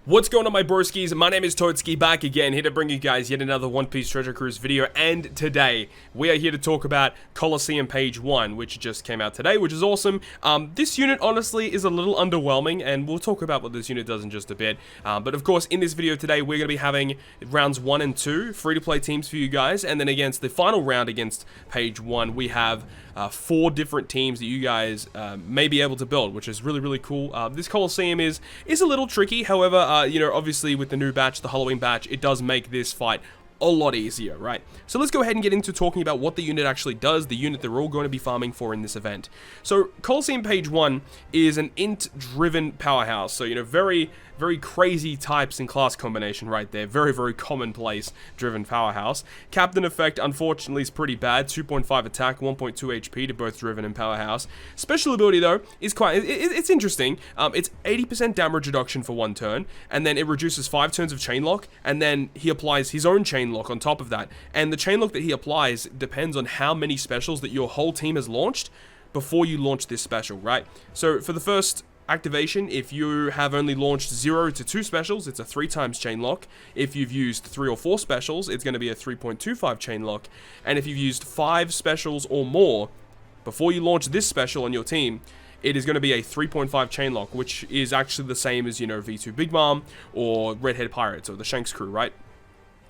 What's going on, my broskiis? My name is Toadskii, back again, here to bring you guys yet another One Piece Treasure Cruise video, and today, we are here to talk about COLISEUM Page 1, which just came out today, which is awesome. This unit, honestly, is a little underwhelming, and we'll talk about what this unit does in just a bit. But of course, in this video today, we're going to be having rounds 1 and 2, free-to-play teams for you guys, and then against the final round against Page 1, we have 4 different teams that you guys may be able to build, which is really, really cool. This COLISEUM is a little tricky, however, you know, obviously with the new batch, the Halloween batch, it does make this fight a lot easier, right? So let's go ahead and get into talking about what the unit actually does, the unit that we're all going to be farming for in this event. So COLISEUM Page 1 is an int-driven powerhouse, so, you know, very crazy types and class combination right there. Very commonplace driven powerhouse. Captain effect, unfortunately, is pretty bad. 2.5 attack, 1.2 HP to both driven and powerhouse. Special ability, though, is quite... It's interesting. It's 80% damage reduction for 1 turn, and then it reduces 5 turns of chain lock, and then he applies his own chain lock on top of that. And the chain lock that he applies depends on how many specials that your whole team has launched before you launch this special, right? So for the first activation, if you have only launched 0 to 2 specials, it's a 3 times chain lock. If you've used 3 or 4 specials, it's going to be a 3.25 chain lock. And if you've used 5 specials or more before you launch this special on your team, it is going to be a 3.5 chain lock, which is actually the same as, you know, V2 Big Mom or Redhead Pirates or the Shanks crew, right?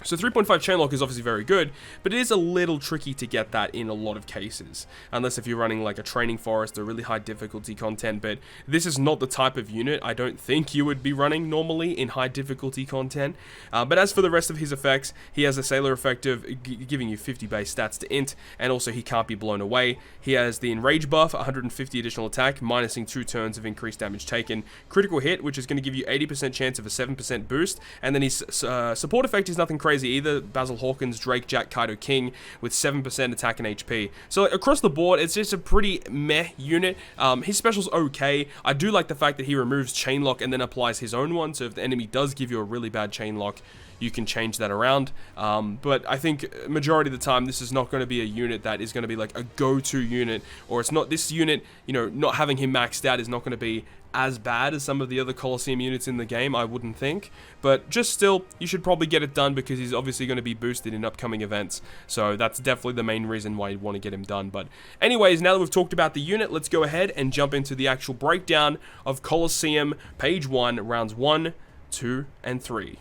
So 3.5 chain lock is obviously very good, but it is a little tricky to get that in a lot of cases. Unless if you're running like a training forest or really high difficulty content, but this is not the type of unit I don't think you would be running normally in high difficulty content. But as for the rest of his effects, he has a sailor effect of giving you 50 base stats to int, and also he can't be blown away. He has the enrage buff, 150 additional attack, minusing 2 turns of increased damage taken. Critical hit, which is going to give you 80% chance of a 7% boost, and then his support effect is nothing crazy either. Basil Hawkins, Drake, Jack, Kaido, King with 7% attack and HP. So like, across the board, it's just a pretty meh unit. His special's okay. I do like the fact that he removes chain lock and then applies his own one, so if the enemy does give you a really bad chain lock, you can change that around. But I think majority of the time, this is not going to be a unit that is going to be like a go-to unit, or it's not this unit, you know, not having him maxed out is not going to be as bad as some of the other COLISEUM units in the game, I wouldn't think. But just still, you should probably get it done because he's obviously going to be boosted in upcoming events. So that's definitely the main reason why you want to get him done. But anyways, now that we've talked about the unit, let's go ahead and jump into the actual breakdown of COLISEUM Page 1, rounds 1, 2, and 3.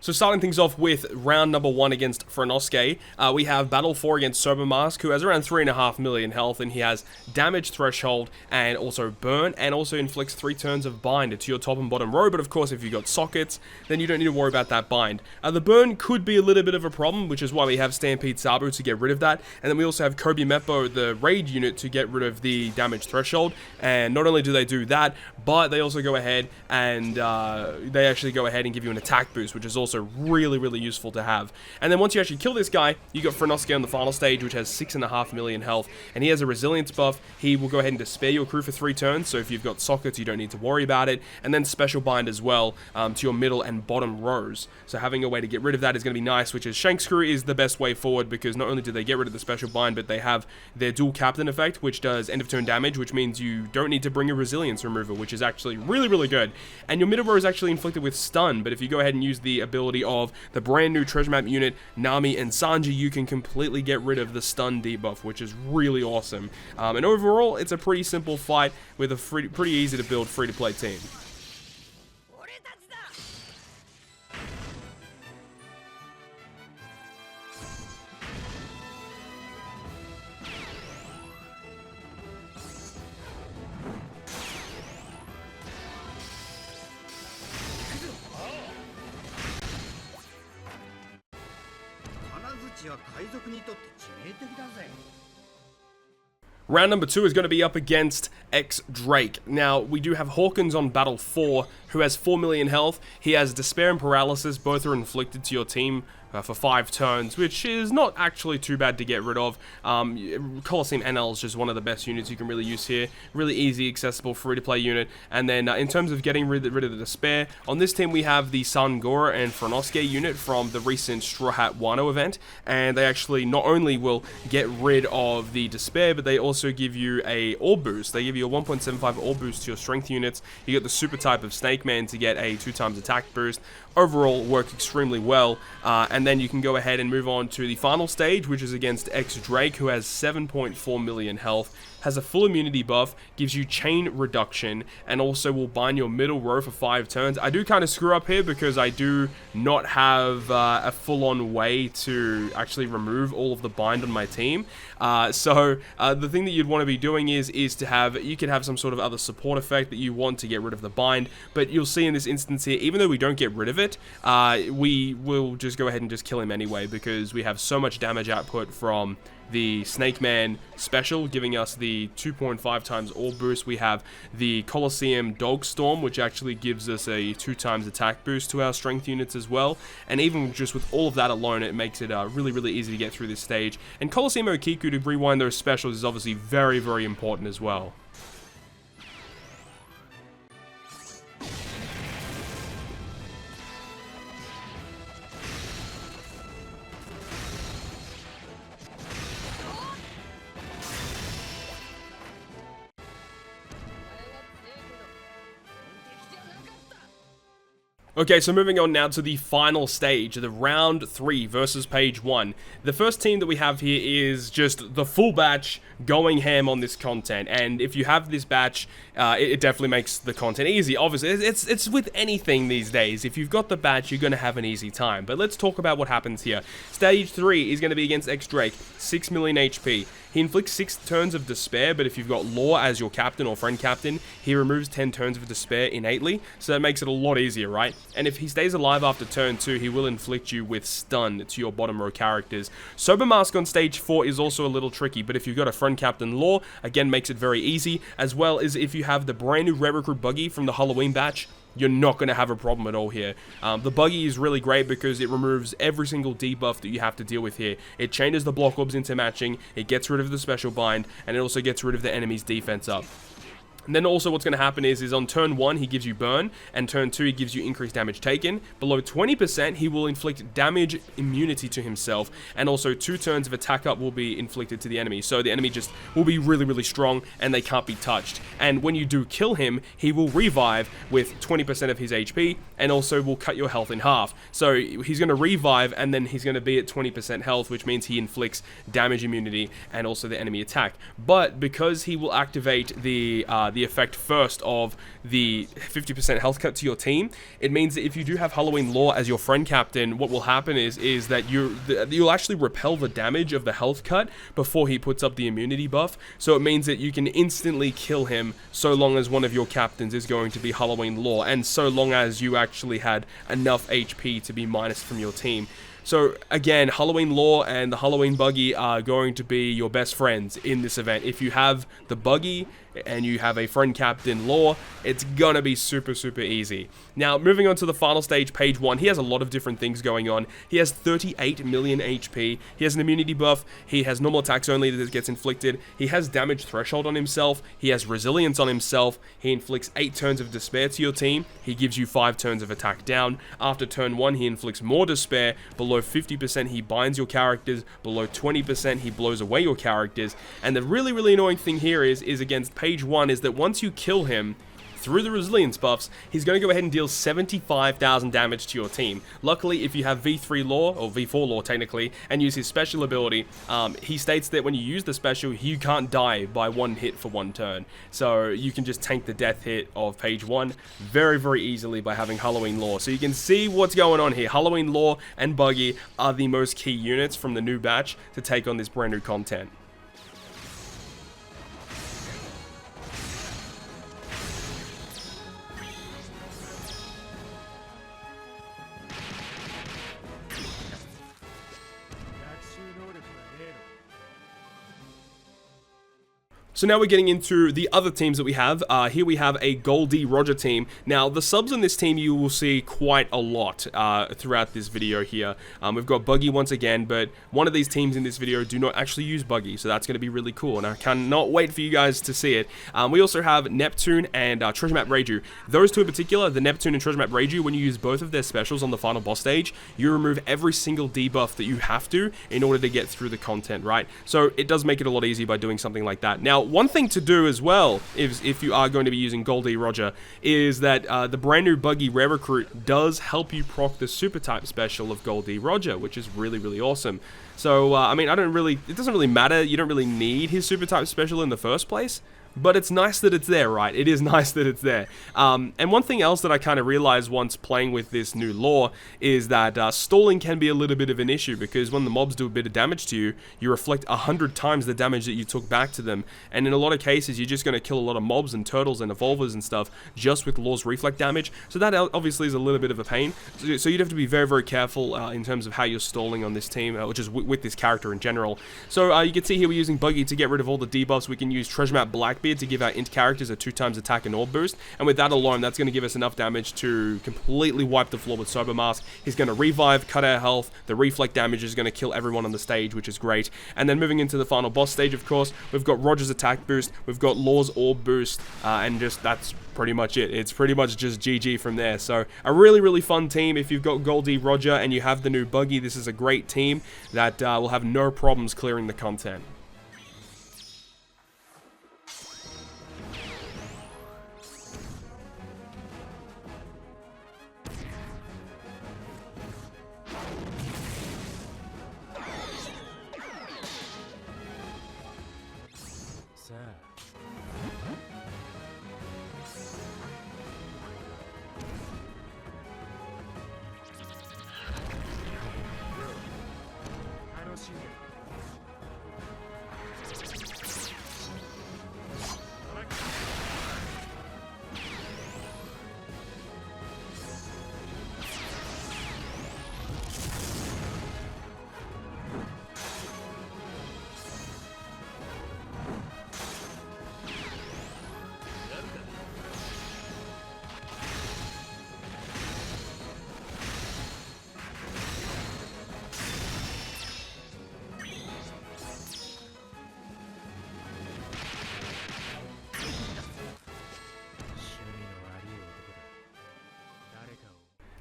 So starting things off with round number 1 against Broskiis, we have Battle 4 against Sober Mask, who has around 3.5 million health, and he has damage threshold and also burn, and also inflicts 3 turns of bind to your top and bottom row. But of course, if you've got sockets, then you don't need to worry about that bind. The burn could be a little bit of a problem, which is why we have Stampede Sabu to get rid of that, and then we also have Kobe Meppo, the raid unit, to get rid of the damage threshold. And not only do they do that, but they also go ahead and they actually go ahead and give you an attack boost, which is also really useful to have. And then once you actually kill this guy, you got Broskiis on the final stage, which has 6.5 million health, and he has a resilience buff. He will go ahead and despair your crew for 3 turns, so if you've got sockets, you don't need to worry about it. And then special bind as well to your middle and bottom rows. So having a way to get rid of that is going to be nice, which is Shanks crew is the best way forward, because not only do they get rid of the special bind, but they have their dual captain effect, which does end of turn damage, which means you don't need to bring a resilience remover, which is actually really good. And your middle row is actually inflicted with stun, but if you go ahead and use the ability of the brand new treasure map unit, Nami and Sanji, you can completely get rid of the stun debuff, which is really awesome. And overall, it's a pretty simple fight with a pretty easy to build free-to-play team. Round number 2 is going to be up against Drake. Now, we do have Hawkins on Battle 4, who has 4 million health. He has Despair and Paralysis, both are inflicted to your team for 5 turns, which is not actually too bad to get rid of. COLISEUM NL is just one of the best units you can really use here. Really easy, accessible, free-to-play unit. And then in terms of getting rid of the Despair, on this team we have the Sangora and Toadskii unit from the recent Straw Hat Wano event, and they actually not only will get rid of the Despair, but they also give you a Orb boost. They give you a 1.75 Orb boost to your strength units. You get the super type of Snake Man to get a 2x attack boost. Overall, work extremely well, and then you can go ahead and move on to the final stage, which is against X Drake, who has 7.4 million health, has a full immunity buff, gives you chain reduction, and also will bind your middle row for 5 turns. I do kind of screw up here because I do not have a full-on way to actually remove all of the bind on my team. So the thing that you'd want to be doing is to have, you could have some sort of other support effect that you want to get rid of the bind, but you'll see in this instance here, even though we don't get rid of it, we will just go ahead and just kill him anyway, because we have so much damage output from the Snake Man special, giving us the 2.5 times Orb boost. We have the COLISEUM Dog Storm, which actually gives us a 2 times attack boost to our strength units as well. And even just with all of that alone, it makes it really, really easy to get through this stage. And COLISEUM Okiku to rewind those specials is obviously very, very important as well. Okay, so moving on now to the final stage, the round 3 versus page 1. The first team that we have here is just the full batch going ham on this content, and if you have this batch, it definitely makes the content easy. Obviously, it's with anything these days. If you've got the batch, you're going to have an easy time. But let's talk about what happens here. Stage 3 is going to be against X Drake, 6 million HP. He inflicts 6 turns of despair, but if you've got Law as your captain or friend captain, he removes 10 turns of despair innately, so that makes it a lot easier, right? And if he stays alive after turn 2, he will inflict you with stun to your bottom row characters. Sober Mask on stage 4 is also a little tricky, but if you've got a friend captain Law, again makes it very easy, as well as if you have the brand new Red Recruit Buggy from the Halloween batch, you're not going to have a problem at all here. The Buggy is really great because it removes every single debuff that you have to deal with here. It changes the block orbs into matching, it gets rid of the special bind, and it also gets rid of the enemy's defense up. And then also what's going to happen is on turn 1 he gives you burn, and turn 2 he gives you increased damage taken. Below 20% he will inflict damage immunity to himself, and also 2 turns of attack up will be inflicted to the enemy. So the enemy just will be really, really strong and they can't be touched. And when you do kill him, he will revive with 20% of his HP, and also will cut your health in half. So he's going to revive and then he's going to be at 20% health, which means he inflicts damage immunity and also the enemy attack. But because he will activate the effect first of the 50% health cut to your team, it means that if you do have Halloween Law as your friend captain, what will happen is that you'll actually repel the damage of the health cut before he puts up the immunity buff. So it means that you can instantly kill him so long as one of your captains is going to be Halloween Law, and so long as you actually had enough HP to be minus from your team. So again, Halloween Law and the Halloween Buggy are going to be your best friends in this event. If you have the Buggy and you have a friend captain Law, it's gonna be super, super easy. Now, moving on to the final stage, page 1, he has a lot of different things going on. He has 38 million HP, he has an immunity buff, he has normal attacks only that gets inflicted, he has damage threshold on himself, he has resilience on himself, he inflicts 8 turns of despair to your team, he gives you 5 turns of attack down. After turn 1, he inflicts more despair, below 50% he binds your characters, below 20% he blows away your characters, and the really, really annoying thing here is against page 1 is that once you kill him, through the resilience buffs, he's going to go ahead and deal 75,000 damage to your team. Luckily, if you have V3 Law, or V4 Law technically, and use his special ability, he states that when you use the special, you can't die by 1 hit for 1 turn. So you can just tank the death hit of page 1 very, very easily by having Halloween Law. So you can see what's going on here. Halloween Law and Buggy are the most key units from the new batch to take on this brand new content. So now we're getting into the other teams that we have. Here we have a Goldie Roger team. Now, the subs on this team you will see quite a lot throughout this video here. We've got Buggy once again, but one of these teams in this video do not actually use Buggy, so that's going to be really cool, and I cannot wait for you guys to see it. We also have Neptune and Treasure Map Reiju. Those two in particular, the Neptune and Treasure Map Reiju, when you use both of their specials on the final boss stage, you remove every single debuff that you have to in order to get through the content, right? So it does make it a lot easier by doing something like that. Now, one thing to do as well, if you are going to be using Goldie Roger, is that the brand new Buggy Rare Recruit does help you proc the super type special of Goldie Roger, which is really, really awesome. So, I mean, it doesn't really matter, you don't really need his super type special in the first place, but it's nice that it's there, right? It is nice that it's there. And one thing else that I kind of realized once playing with this new lore is that stalling can be a little bit of an issue, because when the mobs do a bit of damage to you, you reflect 100 times the damage that you took back to them. And in a lot of cases, you're just going to kill a lot of mobs and turtles and evolvers and stuff just with lore's reflect damage. So that obviously is a little bit of a pain. So you'd have to be very, very careful in terms of how you're stalling on this team, which is with this character in general. So you can see here we're using Buggy to get rid of all the debuffs. We can use Treasure Map Blackbeard to give our int characters a 2x attack and orb boost, and with that alone, that's going to give us enough damage to completely wipe the floor with Sober Mask. He's going to revive, cut our health, the reflect damage is going to kill everyone on the stage, which is great. And then moving into the final boss stage, of course, we've got Roger's attack boost, we've got Lore's orb boost, and just that's pretty much it. It's pretty much just GG from there. So a really, really fun team. If you've got Goldie Roger and you have the new Buggy, this is a great team that will have no problems clearing the content.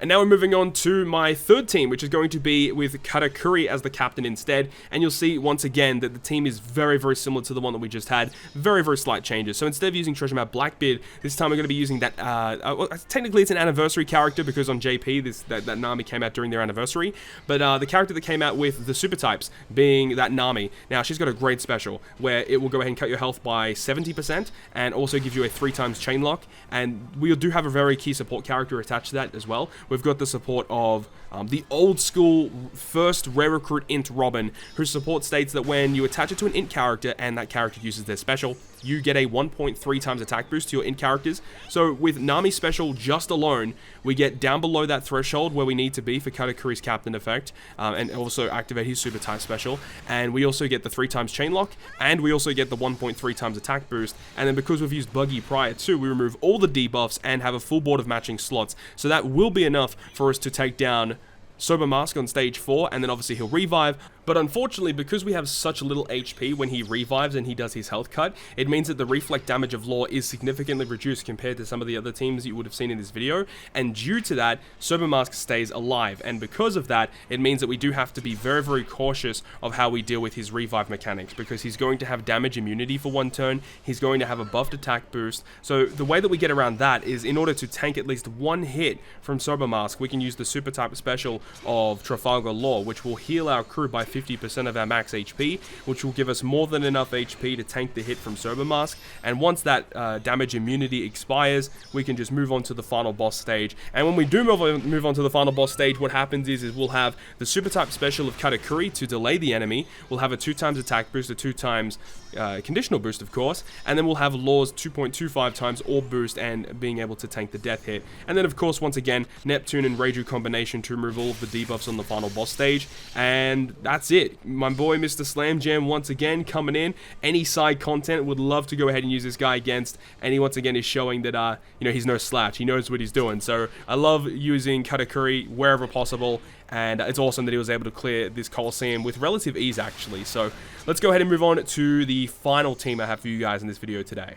And now we're moving on to my third team, which is going to be with Katakuri as the captain instead. And you'll see once again that the team is very, very similar to the one that we just had. Very, very slight changes. So instead of using Treasure Map Blackbeard, this time we're going to be using that, well, technically it's an anniversary character, because on JP, that Nami came out during their anniversary. But the character that came out with the super types being that Nami. Now, she's got a great special where it will go ahead and cut your health by 70% and also give you a 3x chain lock. And we do have a very key support character attached to that as well. We've got the support of the old school first rare recruit int Robin, whose support states that when you attach it to an int character and that character uses their special, you get a 1.3x attack boost to your int characters. So with Nami's special just alone, we get down below that threshold where we need to be for Katakuri's captain effect, and also activate his super type special. And we also get the 3x chain lock, and we also get the 1.3x attack boost. And then because we've used Buggy prior to, we remove all the debuffs and have a full board of matching slots. So that will be enough for us to take down Sober Mask on stage 4, and then obviously he'll revive. But unfortunately, because we have such little HP when he revives and he does his health cut, it means that the reflect damage of Lore is significantly reduced compared to some of the other teams you would have seen in this video. And due to that, Sober Mask stays alive. And because of that, it means that we do have to be very, very cautious of how we deal with his revive mechanics, because he's going to have damage immunity for one turn. He's going to have a buffed attack boost. So the way that we get around that is, in order to tank at least one hit from Sober Mask, we can use the super type special of Trafalgar Law, which will heal our crew by 50% of our max HP, which will give us more than enough HP to tank the hit from Sober Mask. And once that damage immunity expires, we can just move on to the final boss stage. And when we do move on to the final boss stage, what happens is we'll have the super type special of Katakuri to delay the enemy. We'll have a 2x attack boost, a 2x conditional boost, of course, and then we'll have Law's 2.25 times orb boost and being able to tank the death hit. And then, of course, once again, Neptune and Reiju combination to remove all of the debuffs on the final boss stage. And that's it. My boy Mr. Slam Jam once again coming in. Any side content, would love to go ahead and use this guy against, and he once again is showing that you know, he's no slouch. He knows what he's doing. So I love using Katakuri wherever possible, and it's awesome that he was able to clear this Coliseum with relative ease actually. So let's go ahead and move on to the final team I have for you guys in this video today.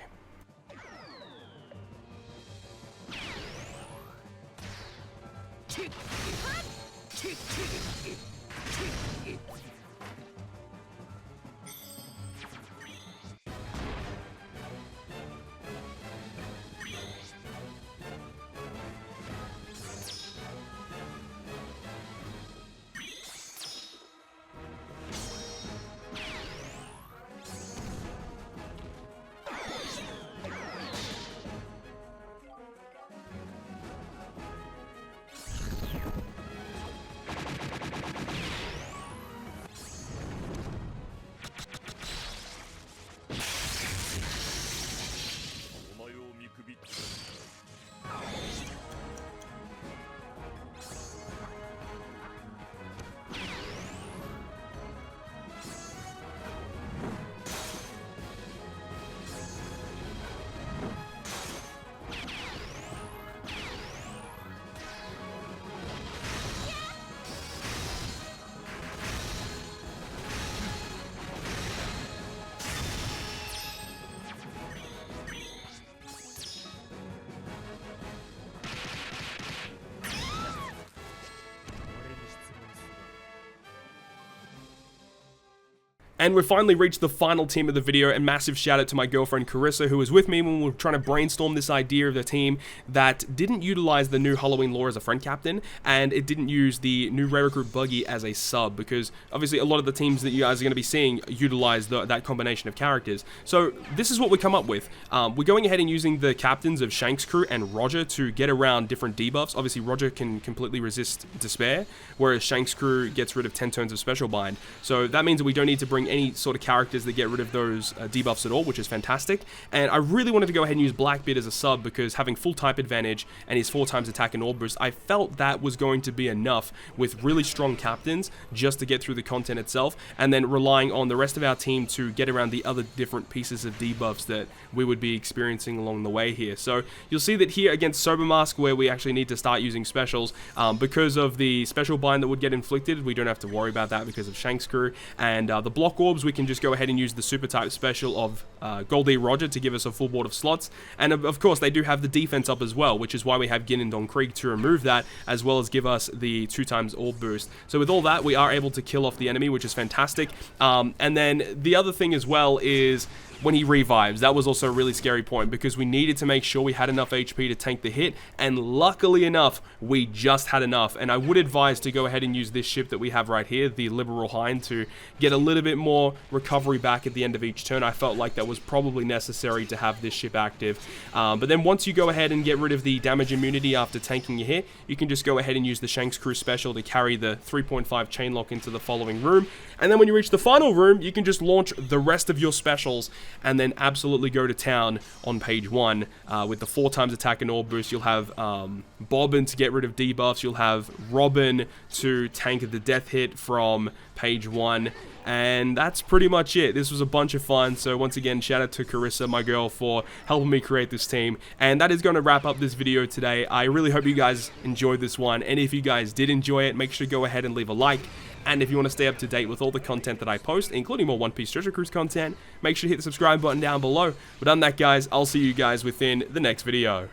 And we've finally reached the final team of the video, and massive shout out to my girlfriend Carissa, who was with me when we were trying to brainstorm this idea of the team that didn't utilize the new Halloween lore as a friend captain, and it didn't use the new Rare Recruit Buggy as a sub, because obviously a lot of the teams that you guys are going to be seeing utilize that combination of characters. So this is what we come up with. We're going ahead and using the captains of Shanks' crew and Roger to get around different debuffs. Obviously Roger can completely resist Despair, whereas Shanks' crew gets rid of 10 turns of Special Bind. So that means that we don't need to bring any sort of characters that get rid of those debuffs at all, which is fantastic. And I really wanted to go ahead and use Blackbeard as a sub, because having full type advantage and his 4 times attack and orb boost, I felt that was going to be enough with really strong captains just to get through the content itself, and then relying on the rest of our team to get around the other different pieces of debuffs that we would be experiencing along the way here. So you'll see that here against Sober Mask, where we actually need to start using specials, because of the special bind that would get inflicted, we don't have to worry about that because of Shanks' crew. And the block orbs, we can just go ahead and use the super type special of Goldie Roger to give us a full board of slots. And of course they do have the defense up as well, which is why we have Gin and Don Krieg to remove that, as well as give us the 2 times orb boost. So with all that, we are able to kill off the enemy, which is fantastic. And then the other thing as well is when he revives, that was also a really scary point, because we needed to make sure we had enough HP to tank the hit, and luckily enough, we just had enough. And I would advise to go ahead and use this ship that we have right here, the Liberal Hind, to get a little bit more recovery back at the end of each turn. I felt like that was probably necessary to have this ship active. But then once you go ahead and get rid of the damage immunity after tanking your hit, you can just go ahead and use the Shanks crew special to carry the 3.5 chain lock into the following room. And then when you reach the final room, you can just launch the rest of your specials and then absolutely go to town on page 1 with the 4 times attack and orb boost. You'll have Bobbin to get rid of debuffs. You'll have Robin to tank the death hit from page 1. And that's pretty much it. This was a bunch of fun. So once again, shout out to Carissa, my girl, for helping me create this team. And that is going to wrap up this video today. I really hope you guys enjoyed this one. And if you guys did enjoy it, make sure to go ahead and leave a like. And if you want to stay up to date with all the content that I post, including more One Piece Treasure Cruise content, make sure to hit the subscribe button down below. But other than that, guys, I'll see you guys within the next video.